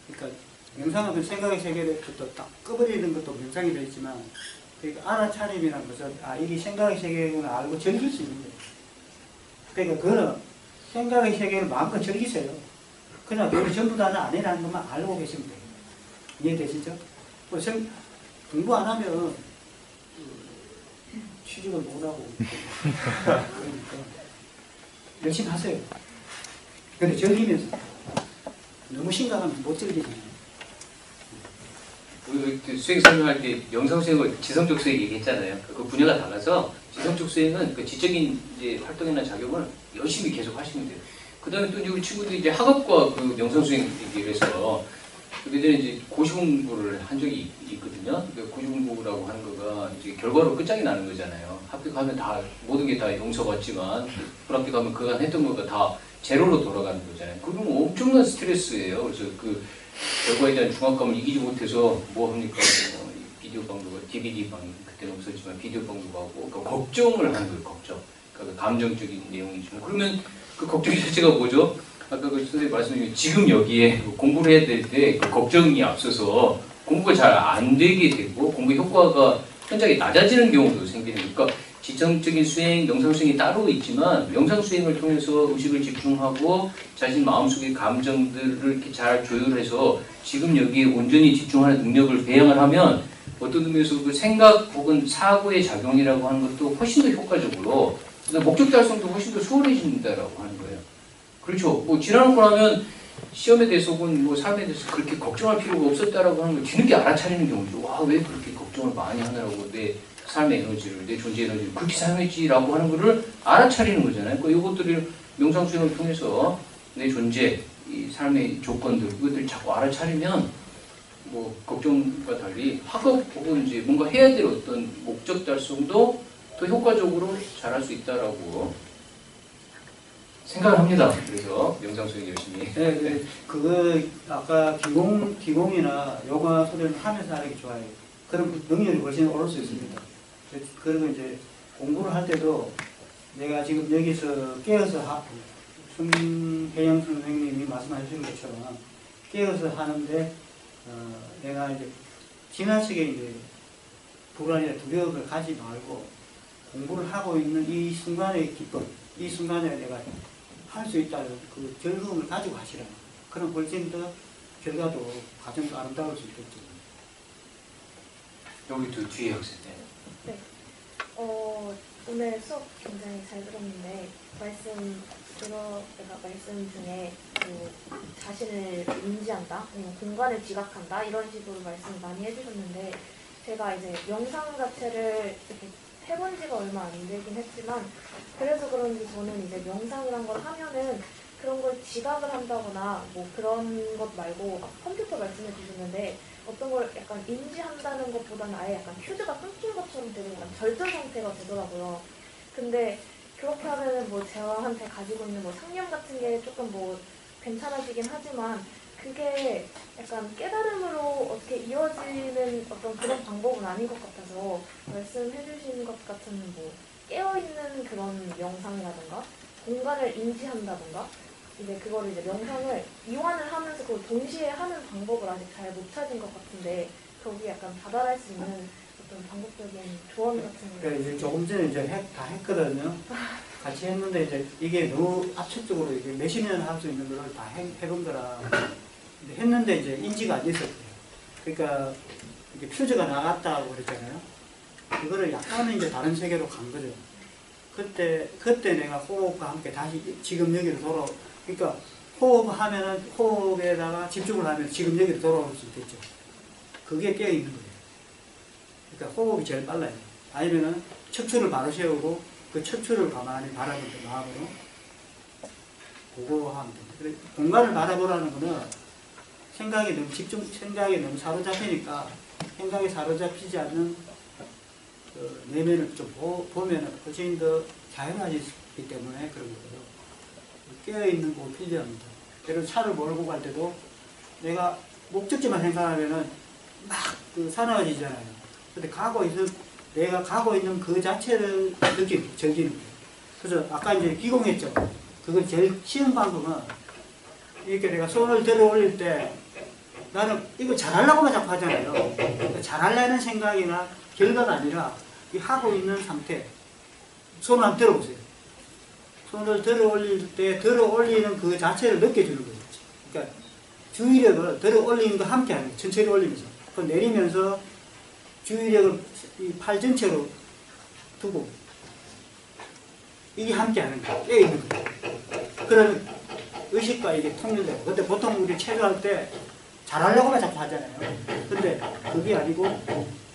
그러니까 명상은 그 생각의 세계부터 딱 꺼버리는 것도 명상이 되지만 그러니까 알아차림이라는 것은 이게 생각의 세계를 알고 즐길 수 있는 거예요. 그러니까 그거는 생각의 세계를 마음껏 즐기세요. 그냥 그걸 전부 다는 아니라는 것만 알고 계시면 돼요. 이해되시죠? 공부 안 하면 취직을 못하고 그러니까 열심히 하세요. 근데 즐기면서 너무 심각하면 못 즐기잖아요. 우리 수행 설명할 때 영상 수행과 지성적 수행 얘기했잖아요. 그 분야가 달라서 지성적 수행은 그 지적인 이제 활동이나 작용을 열심히 계속 하시면 돼요. 그다음에 또 우리 친구들이 이제 학업과 그 명상 수행 얘기를 해서 그들은 이제 고시 공부를 한 적이 있거든요. 그 고시 공부라고 하는 거가 이제 결과로 끝장이 나는 거잖아요. 합격하면 다 모든 게 다 용서받지만 불합격하면 그간 했던 거가 다 제로로 돌아가는 거잖아요. 그러면 엄청난 스트레스예요. 그래서 그 결과에 대한 중압감을 이기지 못해서 뭐 합니까? 비디오 방송과 DVD 방 그때는 없었지만 비디오 방송도 하고 그러니까 걱정을 하는 거예요. 걱정. 그러니까 감정적인 내용이지만 그러면 그 걱정 자체가 뭐죠? 아까 그 선생님 말씀 중에 지금 여기에 공부를 해야 될 때 그 걱정이 앞서서 공부가 잘 안 되게 되고 공부 효과가 현저하게 낮아지는 경우도 생기는 거니까 지성적인 수행, 명상 수행이 따로 있지만 명상 수행을 통해서 의식을 집중하고 자신 마음속의 감정들을 이렇게 잘 조율해서 지금 여기에 온전히 집중하는 능력을 배양을 하면 어떤 의미에서 그 생각 혹은 사고의 작용이라고 하는 것도 훨씬 더 효과적으로 목적 달성도 훨씬 더 수월해진다라고 하는 거예요. 그렇죠. 뭐 지나놓고 나면 시험에 대해서 혹은 뭐 삶에 대해서 그렇게 걱정할 필요가 없었다라고 하는 걸 뒤늦게 알아차리는 경우죠. 와, 왜 그렇게 걱정을 많이 하느라고 내 삶의 에너지를, 내 존재 에너지를 그렇게 사용했지라고 하는 거를 알아차리는 거잖아요. 그러니까 이것들을 명상 수행을 통해서 내 존재, 이 삶의 조건들, 이것들을 자꾸 알아차리면 뭐 걱정과 달리 학업 혹은 이제 뭔가 해야 될 어떤 목적 달성도 더 효과적으로 잘할 수 있다라고 생각을 합니다. 그래서 명상 수행 열심히. 네, 그거 아까 기공이나 요가 소리를 하면서 하는 게 좋아요. 그럼 능력이 훨씬 오를 수 있습니다. 그리고 이제 공부를 할 때도 내가 지금 여기서 깨어서 손혜영 선생님이 말씀해 주신 것처럼 깨어서 하는데 내가 이제 지나치게 이제 불안이나 두려움을 가지 말고 공부를 하고 있는 이 순간의 기쁨, 이 순간에 내가 할 수 있다는 그 즐거움을 가지고 하시라. 그럼 훨씬 더 결과도 과정도 아름다울 수 있겠죠. 여기 또 뒤에 학생. 네. 오늘 수업 굉장히 잘 들었는데 내가 말씀 중에 자신을 인지한다, 공간을 지각한다 이런 식으로 말씀 많이 해주셨는데 제가 이제 명상 자체를 이렇게 해본 지가 얼마 안 되긴 했지만 그래서 그런지 저는 이제 명상이란 걸 하면은 그런 걸 지각을 한다거나 뭐 그런 것 말고 컴퓨터 말씀해 주셨는데 어떤 걸 약간 인지한다는 것보다는 아예 약간 퓨즈가 끊긴 것처럼 되는 약간 절전 상태가 되더라고요. 근데 그렇게 하면은 뭐 저한테 가지고 있는 뭐 상념 같은 게 조금 뭐 괜찮아지긴 하지만 그게 약간 깨달음으로 어떻게 이어지는 어떤 그런 방법은 아닌 것 같아서 말씀해 주신 것 같은 뭐 깨어있는 그런 명상이라든가 공간을 인지한다든가 이제 그거를 이제 명상을 이완을 하면서 그걸 동시에 하는 방법을 아직 잘 못 찾은 것 같은데 거기 약간 다달할 수 있는 어떤 방법적인 조언 같은 거. 그러니까 이제 조금 전에 이제 다 했거든요. 같이 했는데 이제 이게 너무 압축적으로 이게 몇십 년 할 수 있는 걸 다 해본 거라 근데 했는데 이제 인지가 안 됐었대요. 그러니까 이게 퓨즈가 나갔다고 그랬잖아요. 그거를 약간은 이제 다른 세계로 간 거죠. 그때 내가 호흡과 함께 다시 지금 여기로 그러니까 호흡하면은 호흡에다가 집중을 하면 지금 여기로 돌아올 수 있겠죠. 그게 깨어 있는 거예요. 그러니까 호흡이 제일 빨라요. 아니면은 척추를 바로 세우고 그 척추를 가만히 바라보는 마음으로 보고 하면 됩니다. 공간을 바라보라는 거는 생각에 너무 사로잡히니까 생각에 사로잡히지 않는 그 내면을 좀 보면은 훨씬 더 자연해지기 때문에 그런 거예요. 깨어있는 거 필요합니다. 예를 차를 몰고 갈 때도 내가 목적지만 생각하면은 막 그 사나워지잖아요. 근데 내가 가고 있는 그 자체를 즐기는 거예요. 그래서 아까 이제 기공했죠. 그건 제일 쉬운 방법은 이렇게 내가 손을 들어 올릴 때 나는 이거 잘하려고만 자꾸 하잖아요. 잘하려는 생각이나 결과가 아니라 이 하고 있는 상태. 손을 한번 들어보세요. 손을 들어 올릴 때 들어 올리는 그 자체를 느껴주는 거예요. 그러니까 주의력을 들어 올리는 거 함께 하는 거예요. 천천히 올리면서. 그 내리면서 주의력을 이 팔 전체로 두고 이게 함께 하는 거예요. 깨어 있는 거예요. 그러면 의식과 이게 통일되고. 근데 보통 우리 체조할 때 잘하려고만 자꾸 하잖아요. 근데 그게 아니고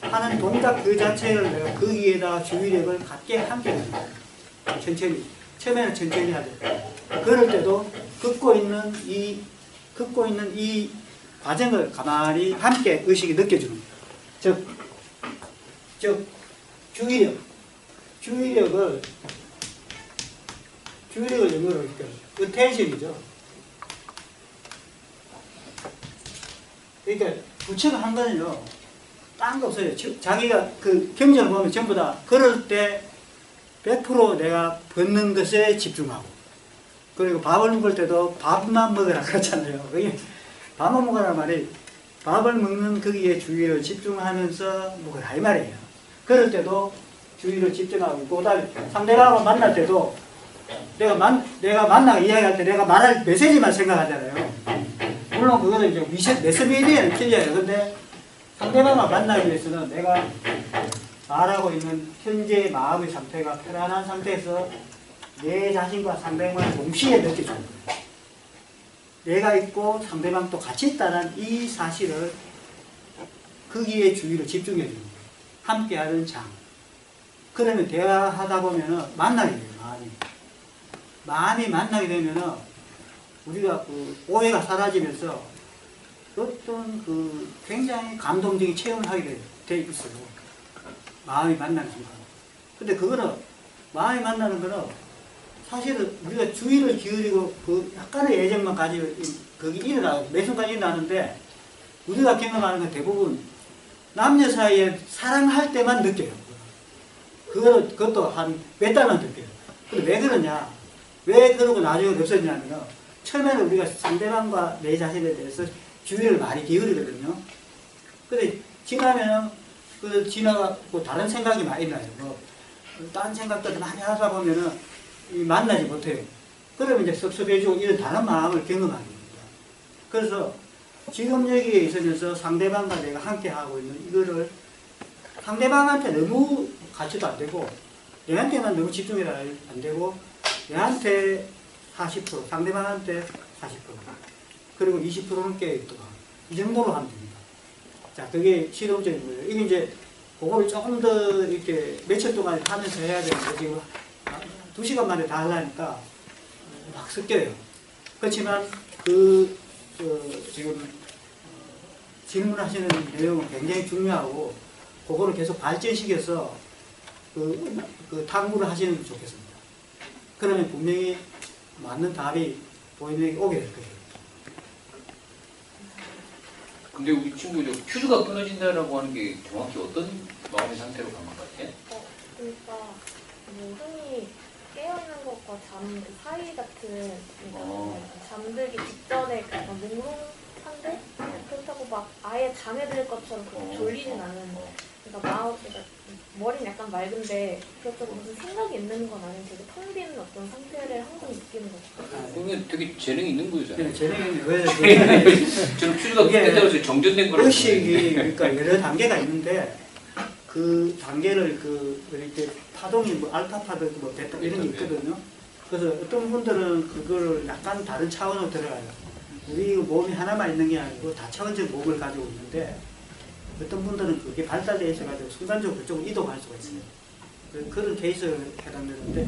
하는 동작 그 자체를 내가 거기에다가 주의력을 갖게 함께 하는 거예요. 천천히. 처음에는 천천히 하죠. 그럴 때도 긋고 있는 이 과정을 가만히 함께 의식이 느껴주는 거예요. 즉 주의력을 영어로 할게요. attention이죠. 그러니까 부처가 한 거는요, 딴 거 없어요. 자기가 그 경전을 보면 전부 다 그럴 때 100% 내가 벗는 것에 집중하고, 그리고 밥을 먹을 때도 밥만 먹으라 그렇잖아요. 그게 밥만 먹으라는 말이 밥을 먹는 거기에 주의를 집중하면서 먹으라 이 말이에요. 그럴 때도 주의를 집중하고 있고, 그다음에 상대방하고 만날 때도 내가 만나고 이야기할 때 내가 말할 메시지만 생각하잖아요. 물론 그거는 이제 메시지에는 틀려요. 근데 상대방과 만나기 위해서는 내가 말하고 있는 현재의 마음의 상태가 편안한 상태에서 내 자신과 상대방을 동시에 느껴주는 거예요. 내가 있고 상대방도 같이 있다는 이 사실을 거기에 주의를 집중해 주는 거예요. 함께하는 장. 그러면 대화하다 보면은 만나게 돼요. 마음이 만나게 되면은 우리가 그 오해가 사라지면서 어떤 그 굉장히 감동적인 체험을 하게 돼 있어요. 마음이 만나는 순간. 근데 그거는 마음이 만나는 거는 사실은 우리가 주의를 기울이고 그 약간의 애정만 가지고 거기 일어나고 매 순간 일어나는데 우리가 경험하는 건 대부분 남녀 사이에 사랑할 때만 느껴요. 그것도 한 몇 달만 느껴요. 근데 왜 그러냐? 왜 그러고 나중에 없어지냐면 처음에는 우리가 상대방과 내 자신에 대해서 주의를 많이 기울이거든요. 근데 지나면 지나가고 다른 생각이 많이 나요. 다른 생각들을 많이 하다 보면은 만나지 못해요. 그러면 이제 섭섭해지고 이런 다른 마음을 경험하게 됩니다. 그래서 지금 여기에 있으면서 상대방과 내가 함께 하고 있는 이거를 상대방한테 너무 가치도 안 되고 내한테만 너무 집중해라 안 되고 내한테 40%, 상대방한테 40%, 그리고 20%는 깨어있도록 이 정도로 하면 됩니다. 자, 그게 실용적인 거예요. 이게 이제 그거를 조금 더 이렇게 며칠 동안 하면서 해야 되는데 지금 2시간 만에 다 하려니까 막 섞여요. 그렇지만 지금 질문하시는 내용은 굉장히 중요하고 그거를 계속 발전시켜서 그 탐구를 하시는 게 좋겠습니다. 그러면 분명히 맞는 답이 본인에게 오게 될 거예요. 근데 우리 친구 퓨즈가 끊어진다라고 하는 게 정확히 어떤 마음의 상태로 간 것 같아? 그러니까 흔히 깨어있는 것과 잠 그 사이 같은 그러니까 잠들기 직전에 약간 몽롱한데 그렇다고 막 아예 잠에 들 것처럼 그렇게 졸리진 않은 그러니까 머리는 약간 맑은데 그렇다고 무슨 생각이 있는 건 아닌 되게 텅 빈 어떤 상태를 항상 느끼는 거죠. 그러면 되게 재능이 있는 거잖아요. 재능이 왜 저는 퓨즈가 그때부터 정전된 거라고. 의식이 그러니까 여러 단계가 있는데 그 단계를 그 이렇게 파동이 뭐 알파 파동 뭐 베타 이런 게 있거든요. 그래서 어떤 분들은 그거를 약간 다른 차원으로 들어가요. 우리 몸이 하나만 있는 게 아니고 다차원적 몸을 가지고 있는데 어떤 분들은 그게 발달되어 있어가지고 순간적으로 그쪽으로 이동할 수가 있어요. 그런 케이스에 해당되는데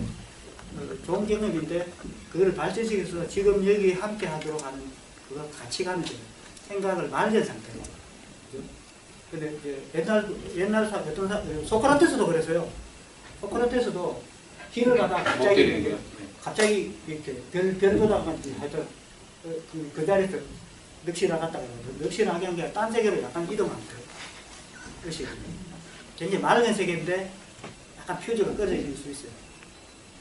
좋은 경험인데 그거를 발전시켜서 지금 여기 함께 하도록 하는 그거 같이 가면 돼요. 생각을 말린 상태로. 그죠? 근데 이제 옛날 소크라테스도 그랬어요. 소크라테스도 길을 가다가 갑자기 이렇게 별 보다가 하여튼 그 자리에서 넋이 나갔다가 넋이 나게 한 게 딴 세계로 약간 이동한 거예요. 그것이 굉장히 맑은 세계인데 약간 퓨즈가 꺼져질 수 있어요.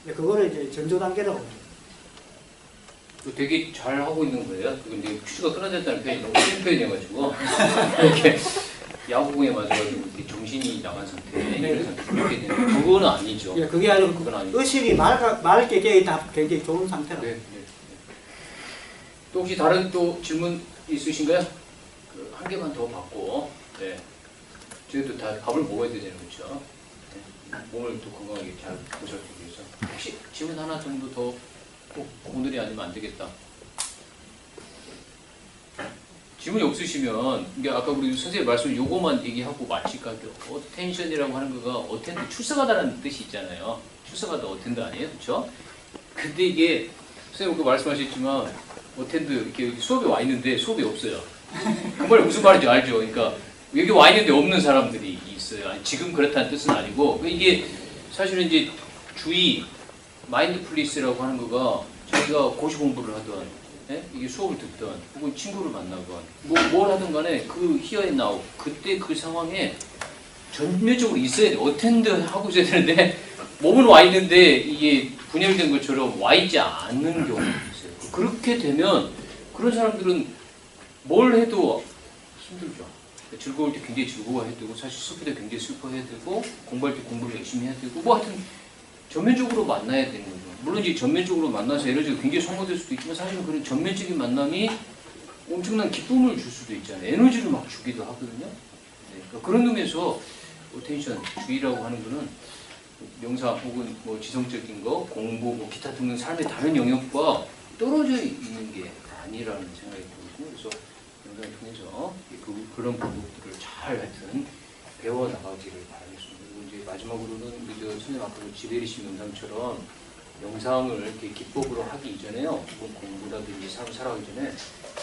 근데 그거를 이제 전조 단계라고 합니다. 되게 잘 하고 있는 거예요. 근데 퓨즈가 끊어졌다는 표현이 너무 센 표현이어가지고 이렇게 야구공에 맞아가지고 정신이 나간 상태 그렇게 되는 그거는 아니죠. 예, 그게 아니고 그건 아니죠. 의식이 맑게 깨있다 굉장히 좋은 상태라고. 네. 또 혹시 다른 또 질문 있으신가요? 한 개만 더 받고, 네. 저희도 다 밥을 먹어야 되잖아요, 그렇죠? 네. 몸을 또 건강하게 잘 보살피기 위해서. 혹시 질문 하나 정도 더 꼭 오늘이 아니면 안 되겠다. 질문이 없으시면, 이게 아까 우리 선생님 말씀 요거만 얘기하고 마칠까? 어텐션이라고 하는 거가 어텐드 출석하다라는 뜻이 있잖아요. 출석하다 어텐드 아니에요, 그렇죠? 근데 이게 선생님 그 말씀하셨지만 어텐드 이렇게 수업에 와 있는데 수업이 없어요. 그 말이 무슨 말인지 알죠? 그러니까 여기 와 있는데 없는 사람들이 있어요. 아니, 지금 그렇다는 뜻은 아니고 이게 사실은 이제 주의 마인드풀리스라고 하는 거가 자기가 고시 공부를 하든 이게 수업을 듣든 혹은 친구를 만나건 뭘 하든 간에 그 히어 앤 나우 그때 그 상황에 전면적으로 있어야 돼. 어텐드 하고 있어야 되는데 몸은 와 있는데 이게 분열된 것처럼 와 있지 않는 경우가 있어요. 그렇게 되면 그런 사람들은 뭘 해도 힘들죠. 즐거울 때 굉장히 즐거워해야 되고 사실 슬플 때 굉장히 슬퍼해야 되고 공부할 때 공부를 열심히 해야 되고 뭐 하여튼 전면적으로 만나야 되는 거죠. 물론 이제 전면적으로 만나서 에너지가 굉장히 소모될 수도 있지만 사실은 그런 전면적인 만남이 엄청난 기쁨을 줄 수도 있잖아요. 에너지를 막 주기도 하거든요. 네, 그러니까 그런 의미에서 어텐션, 주의라고 하는 거는 명상 혹은 뭐 지성적인 거, 공부, 뭐 기타 등등 삶의 다른 영역과 떨어져 있는 게 아니라는 생각이 들거든요. 그래서 영상을 통해서 그런 부분들을 잘 하여튼 배워나가기를 바라겠습니다. 그리고 이제 마지막으로는 우리 선생님 아까 지베리시 명상처럼 영상을 이렇게 기법으로 하기 이전에요. 혹은 공부라든지 삶을 살아가기 전에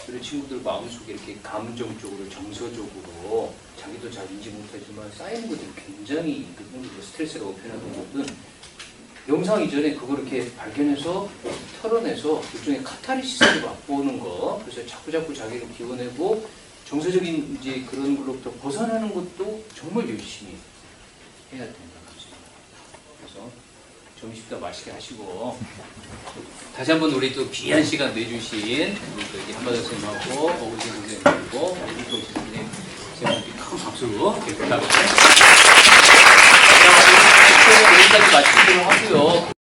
우리 친구들 마음속에 이렇게 감정적으로 정서적으로 자기도 잘 인지 못하지만 쌓이는 것들이 굉장히 있거든요. 스트레스라고 표현하는 것은 영상 이전에 그걸 이렇게 발견해서 털어내서 일종의 카타르시스를 맛보는 거. 그래서 자꾸 자기를 기워내고 정서적인 이제 그런 걸로부터 벗어나는 것도 정말 열심히 해야 된다. 그래서 점심도 맛있게 하시고 다시 한번 우리 또 귀한 시간 내주신 우리 또 한바다 선생님하고 어우진 선생님하고 우리 또 선생님 큰 박수 이렇게 부탁드립니다. 여기까지 마치도록 하고요.